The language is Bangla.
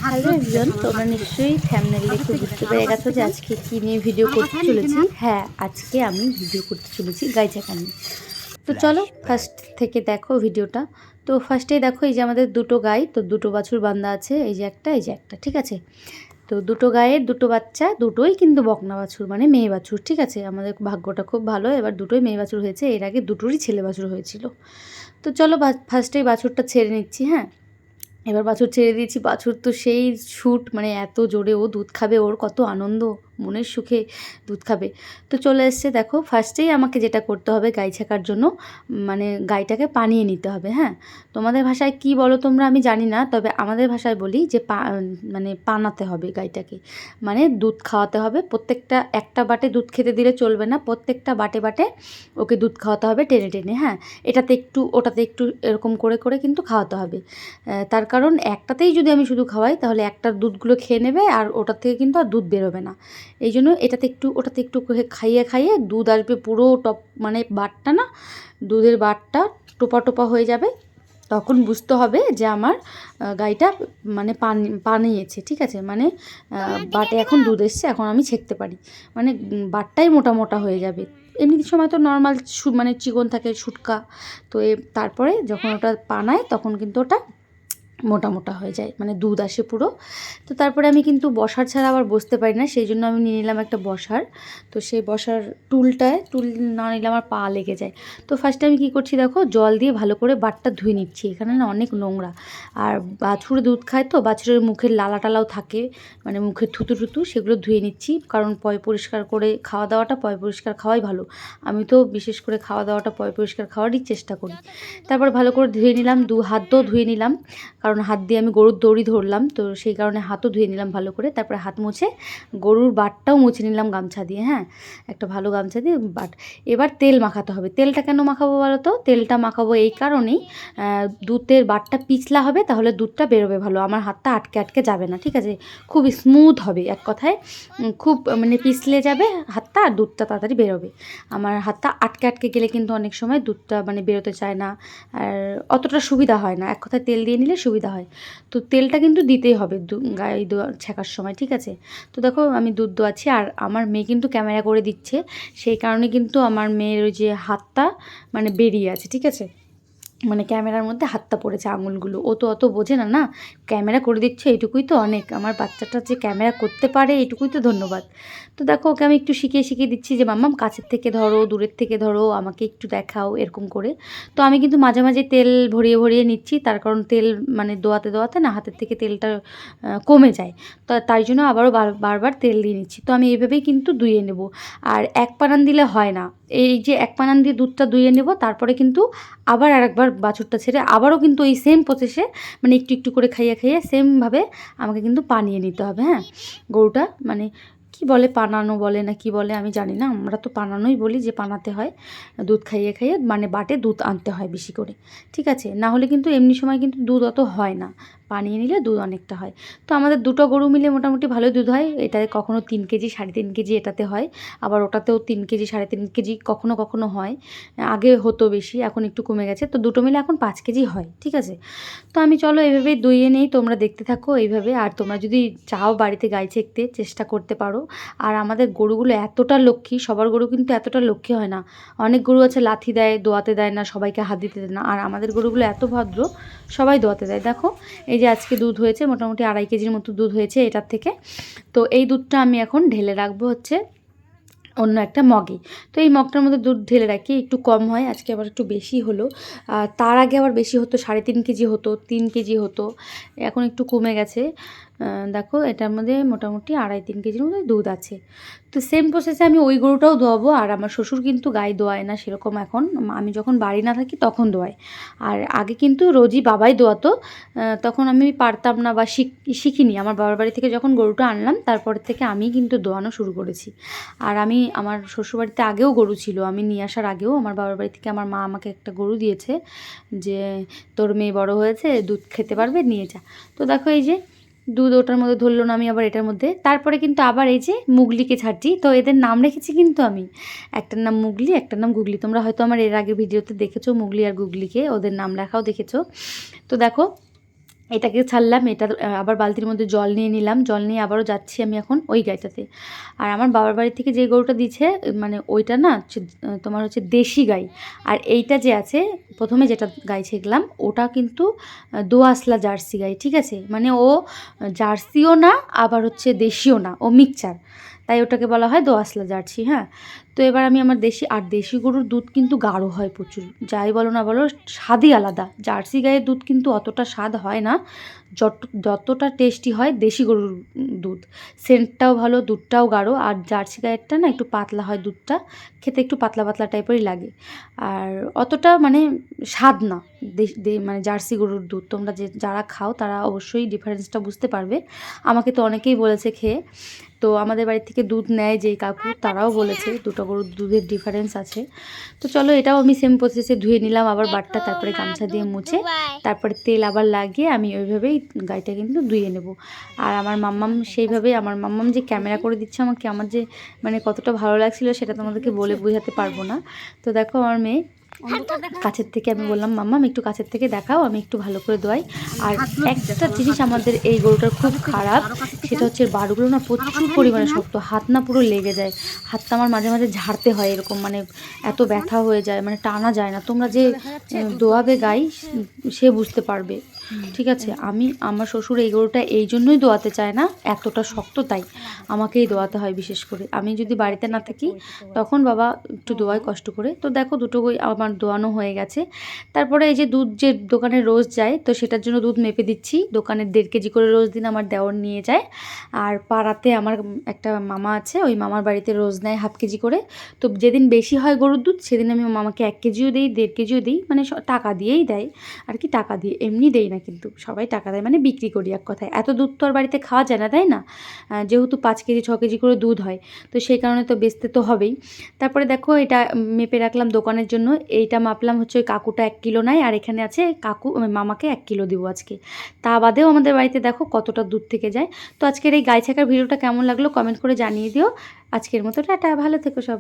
হ্যালো এভরিওয়ান, তোমরা নিশ্চয়ই থাম্বনেল দেখে বুঝতে পেরে গেছো যে আজকে কী নিয়ে ভিডিও করতে চলেছি। হ্যাঁ, আজকে আমি ভিডিও করতে চলেছি গাই চাকা নিয়ে। তো চলো ফার্স্ট থেকে দেখো ভিডিওটা। তো ফার্স্টেই দেখো, এই যে আমাদের দুটো গাই, তো দুটো বাছুর বান্ধা আছে, এই যে একটা, এই যে একটা, ঠিক আছে। তো দুটো গায়ের দুটো বাচ্চা, দুটোই কিন্তু বকনা বাছুর, মানে মেয়ে বাছুর, ঠিক আছে। আমাদের ভাগ্যটা খুব ভালো, এবার দুটোই মেয়ে বাছুর হয়েছে, এর আগে দুটোরই ছেলে বাছুর হয়েছিল। তো চলো ফার্স্টেই বাছুরটা ছেড়ে নিচ্ছি। হ্যাঁ, এবার বাছুর ছেড়ে দিয়েছি। বাছুর তো সেই ছুট, মানে এত জোরে ও দুধ খাবে, ওর কত আনন্দ, মনের সুখে দুধ খাবে। তো চলে এসছে দেখো, ফার্স্টেই আমাকে যেটা করতে হবে গাই ছাকার জন্য, মানে গাইটাকে পানিয়ে নিতে হবে। হ্যাঁ, তোমাদের ভাষায় কি বলো তোমরা আমি জানি না, তবে আমাদের ভাষায় বলি যে মানে পানাতে হবে গাইটাকে, মানে দুধ খাওয়াতে হবে। প্রত্যেকটা একটা বাটে দুধ খেতে দিলে চলবে না, প্রত্যেকটা বাটে বাটে ওকে দুধ খাওয়াতে হবে টেনে টেনে। হ্যাঁ, এটাতে একটু ওটাতে একটু এরকম করে করে কিন্তু খাওয়াতে হবে। তার কারণ একটাতেই যদি আমি শুধু খাওয়াই তাহলে একটার দুধগুলো খেয়ে নেবে, আর ওটার থেকে কিন্তু আর দুধ বেরোবে না। এই জন্য এটাতে একটু ওটাতে একটু খাইয়ে খাইয়ে দুধ আসবে পুরো টপ, মানে বাটটা না, দুধের বাটটা টোপা টোপা হয়ে যাবে। তখন বুঝতে হবে যে আমার গাইটা মানে পানিয়েছে, ঠিক আছে। মানে বাটে এখন দুধ এসছে, এখন আমি ছেঁকতে পারি, মানে বাটটাই মোটা মোটা হয়ে যাবে। এমনি সময় তো নর্মাল মানে চিকন থাকে শুটকা। তো তারপরে যখন ওটা পানায় তখন কিন্তু ওটা মোটা মোটা হয়ে যায়, মানে দুধ আসে পুরো। তো তারপরে আমি কিন্তু বসার ছাড়া আবার বসতে পারি না, সেই জন্য আমি নিয়ে নিলাম একটা বসার। তো সেই বসার টুল না নিলে আমার পা লেগে যায়। তো ফার্স্টে আমি কী করছি দেখো, জল দিয়ে ভালো করে বাটটা ধুয়ে নিচ্ছি, এখানে না অনেক নোংরা। আর বাছুরে দুধ খায় তো বাছুরের মুখের লালা টালাও থাকে, মানে মুখের থুতু টুতু, সেগুলো ধুয়ে নিচ্ছি, কারণ পয় পরিষ্কার করে খাওয়া দাওয়াটা পয় পরিষ্কার খাওয়াই ভালো। আমি তো বিশেষ করে খাওয়া দাওয়াটা পয় পরিষ্কার খাওয়ারই চেষ্টা করি। তারপর ভালো করে ধুয়ে নিলাম, হাত দিয়েও ধুয়ে নিলাম, কারণ হাত দিয়ে আমি গরুর দড়ি ধরলাম, তো সেই কারণে হাতও ধুয়ে নিলাম ভালো করে। তারপরে হাত মুছে গরুর বাটটাও মুছে নিলাম গামছা দিয়ে। হ্যাঁ, একটা ভালো গামছা দিয়ে বাট। এবার তেল মাখাতে হবে। তেলটা কেন মাখাবো বলো তো? তেলটা মাখাবো এই কারণেই, দুধের বাটটা পিছলা হবে, তাহলে দুধটা বেরোবে ভালো, আমার হাতটা আটকে আটকে যাবে না, ঠিক আছে। খুব স্মুথ হবে, এক কথায় খুব মানে পিছলে যাবে হাতটা, আর দুধটা তাড়াতাড়ি বেরোবে। আমার হাতটা আটকে আটকে গেলে কিন্তু অনেক সময় দুধটা মানে বেরোতে চায় না, আর অতটা সুবিধা হয় না। এক কথায় তেল দিয়ে নিলে সুবিধা হয়। তো তেলটা কিন্তু দিতেই হবে গায়ে ছেঁকার সময়, ঠিক আছে। তো দেখো আমি দুধ দোয়াচ্ছি, আর আমার মেয়ে কিন্তু ক্যামেরা করে দিচ্ছে, সেই কারণে কিন্তু আমার মেয়ের ওই যে হাতটা মানে বেরিয়ে আছে, ঠিক আছে। মানে ক্যামেরার মধ্যে হাতটা পড়েছে, আঙুলগুলো। ও তো অত বোঝে না, না, ক্যামেরা করে দিচ্ছে এইটুকুই তো অনেক। আমার বাচ্চাটা যে ক্যামেরা করতে পারে এইটুকুই তো ধন্যবাদ। তো দেখো ওকে আমি একটু শিখিয়ে শিখিয়ে দিচ্ছি যে মাম্মাম কাছের থেকে ধরো, দূরের থেকে ধরো, আমাকে একটু দেখাও, এরকম করে। তো আমি কিন্তু মাঝে মাঝে তেল ভরিয়ে ভরিয়ে নিচ্ছি, তার কারণ তেল মানে দোয়াতে দোয়াতে না হাতের থেকে তেলটা কমে যায়। তো তাই জন্য আবারও বারবার তেল দিয়ে নিচ্ছি। তো আমি এইভাবেই কিন্তু ধুয়ে নেব, আর এক পানান দিলে হয় না। এই যে এক পানান দিয়ে দুধটা ধুয়ে নেব, তারপরে কিন্তু আবার আরেকবার বাছুরটা ছেড়ে আবারও কিন্তু এই সেম প্রসেসে, মানে একটু একটু করে খাইয়ে খাইয়ে সেমভাবে আমাকে কিন্তু পানিয়ে নিতে হবে। হ্যাঁ, গরুটা মানে কি বলে, পানানো বলে না কি বলে আমি জানি না, আমরা তো পানানোই বলি, যে পানাতে হয়, দুধ খাইয়ে খাইয়ে মানে বাটে দুধ আনতে হয় বেশি করে, ঠিক আছে। না হলে কিন্তু এমনি সময় কিন্তু দুধ অত হয় না, পানিয়ে নিলে দুধ অনেকটা হয়। তো আমাদের দুটো গরু মিলে মোটামুটি ভালোই দুধ হয়। এটাতে কখনো 3 কেজি 3.5 কেজি এটাতে হয়, আবার ওটাতেও 3 কেজি 3.5 কেজি কখনো কখনো হয়। আগে হতো বেশি, এখন একটু কমে গেছে। তো দুটো মিলে এখন 5 কেজি হয়, ঠিক আছে। তো আমি চলো এইভাবেই দুইয়ে নেই, তোমরা দেখতে থাকো এইভাবে। আর তোমরা যদি চাও বাড়িতে গাই ছেঁকতে, চেষ্টা করতে পারো। আর আমাদের গরুগুলো এতটা লক্ষ্মী, সবার গরু কিন্তু এতটা লক্ষ্মী হয় না। অনেক গরু আছে লাথি দেয়, দোয়াতে দেয় না, সবাইকে হাত দিতে দেয় না। আর আমাদের গরুগুলো এত ভদ্র, সবাই দোয়াতে দেয়। দেখো এই যে আজকে দুধ হয়েছে মোটামুটি 2.5 কেজির মতো দুধ হয়েছে এটার থেকে। তো এই দুধটা আমি এখন ঢেলে রাখবো হচ্ছে অন্য একটা মগে। তো এই মগটার মধ্যে দুধ ঢেলে রাখি, একটু কম হয়, আজকে আবার একটু বেশি হলো। তার আগে আবার বেশি হতো, 3.5 কেজি হতো, 3 কেজি হতো, এখন একটু কমে গেছে। দেখো এটার মধ্যে মোটামুটি 2.5-3 কেজির মধ্যে দুধ আছে। তো সেম প্রসেসে আমি ওই গরুটাও দোয়াবো। আর আমার শ্বশুর কিন্তু গাই দোয়ায় না সেরকম, এখন আমি যখন বাড়ি না থাকি তখন দোয়াই। আর আগে কিন্তু রোজই বাবাই দোয়াতো, তখন আমি পারতাম না বা শিখিনি। আমার বাবার বাড়ি থেকে যখন গরুটা আনলাম তারপর থেকে আমি কিন্তু দোয়ানো শুরু করেছি। আর আমি আমার শ্বশুরবাড়িতে আগেও গরু ছিল, আমি নিয়ে আসার আগেও আমার বাবার বাড়ি থেকে আমার মা আমাকে একটা গরু দিয়েছে, যে তোর মেয়ে বড় হয়েছে, দুধ খেতে পারবে, নিয়ে যা। তো দেখো এই যে দুধ ওটার মধ্যে ধরলো না, আমি আবার এটার মধ্যে। তারপরে কিন্তু আবার এই যে মুগলিকে ছাড়ছি, তো এদের নাম রেখেছি কিন্তু আমি, একটার নাম মুগলি, একটার নাম গুগলি। তোমরা হয়তো আমার এর আগে ভিডিওতে দেখেছো মুগলি আর গুগলিকে, ওদের নাম লেখাও দেখেছো। তো দেখো এটাকে ছাড়লাম, এটা আবার বালতির মধ্যে জল নিয়ে নিলাম, জল নিয়ে আবারও যাচ্ছি আমি এখন ওই গাইটাতে। আর আমার বাবার বাড়ি থেকে যে গরুটা দিচ্ছে মানে ওইটা না তোমার হচ্ছে দেশি গাই। আর এইটা যে আছে প্রথমে যেটা গাই ছেঁকলাম ওটা কিন্তু দোআঁশলা জার্সি গাই, ঠিক আছে, মানে ও জার্সিও না আবার হচ্ছে দেশিও না, ও মিক্সচার, তাই ওটাকে বলা হয় দোআঁশলা জার্সি। হ্যাঁ, তো এবার আমি আমার দেশি গরুর দুধ কিন্তু গাঢ় হয় প্রচুর, যাই বলো না বলো স্বাদই আলাদা। জার্সি গায়ের দুধ কিন্তু অতটা স্বাদ হয় না, যতটা টেস্টি হয় দেশি গরুর দুধ। সেন্টটাও ভালো, দুধটাও গাঢ়। আর জার্সি গায়েরটা না একটু পাতলা হয় দুধটা, খেতে একটু পাতলা পাতলা টাইপেরই লাগে, আর অতটা মানে স্বাদ না। মানে জার্সি গরুর দুধ তোমরা যারা খাও তারা অবশ্যই ডিফারেন্সটা বুঝতে পারবে। আমাকে তো অনেকেই বলেছে খেয়ে, তো আমাদের বাড়ি থেকে দুধ নেয় যেই কাকু তারাও বলেছে দুটো গরুর দুধের ডিফারেন্স আছে। তো চলো এটাও আমি সেম প্রসেসে ধুয়ে নিলাম আবার বাটটা, তারপরে গামছা দিয়ে মুছে তারপরে তেল আবার লাগিয়ে আমি ওইভাবেই গাইটা কিন্তু ধুয়ে নেব। আর আমার মাম্মাম সেইভাবেই, আমার মাম্মাম যে ক্যামেরা করে দিচ্ছে আমাকে, আমার যে মানে কতটা ভালো লাগছিল সেটা তোমাদেরকে বলে বোঝাতে পারবো না। তো দেখো আমার মেয়ে কাছের থেকে, আমি বললাম মাম্মাম একটু কাছের থেকে দেখাও, আমি একটু ভালো করে দোয়াই। আর একটা জিনিস আমাদের এই গরুটার খুব খারাপ, সেটা হচ্ছে বারুগুলো না প্রচুর পরিমাণে শক্ত, হাত না পুরো লেগে যায়, হাতটা আমার মাঝে মাঝে ঝাড়তে হয় এরকম, মানে এত ব্যথা হয়ে যায়, মানে টানা যায় না। তোমরা যে দোয়াবে গাই সে বুঝতে পারবে, ঠিক আছে। আমার শ্বশুর এই গরুটা এই জন্যই দোয়াতে চায় না, এতটা শক্ত, তাই আমাকেই দোয়াতে হয় বিশেষ করে। আমি যদি বাড়িতে না থাকি তখন বাবা একটু দোয়ায় কষ্ট করে। তো দেখো দুটো গই আমার দোয়ানো হয়ে গেছে। তারপরে এই যে দুধ যে দোকানে রোজ যায়, তো সেটার জন্য দুধ মেপে দিচ্ছি। দোকানের 1.5 কেজি করে রোজ দিন আমার দেওয়ার নিয়ে যায়। আর পাড়াতে আমার একটা মামা আছে, ওই মামার বাড়িতে রোজ নেয় 1/2 কেজি করে। তো যেদিন বেশি হয় গরুর দুধ সেদিন আমি মামাকে 1 কেজিও দিই, 1.5 কেজিও দিই, মানে টাকা দিয়েই দেয় আর কি, টাকা দিয়ে, এমনি দেই না কিন্তু, সবাই টাকা দেয়, মানে বিক্রি করি এক কথায়। এত দুধ তো আর বাড়িতে খাওয়া যায় না, তাই না, যেহেতু 5 কেজি 6 কেজি করে দুধ হয়, তো সেই কারণে তো বেচতে তো হবেই। তারপরে দেখো এটা মেপে রাখলাম দোকানের জন্য, এইটা মাপলাম হচ্ছে ওই কাকুটা 1 কিলো নেয়, আর এখানে আছে কাকু মামাকে 1 কিলো দিব আজকে। তা বাদেও আমাদের বাড়িতে দেখো কতটা দুধ থেকে যায়। তো আজকের এই গাই ছাকার ভিডিওটা কেমন লাগলো কমেন্ট করে জানিয়ে দিও। আজকের মতো টাটা, ভালো থেকো সবাই।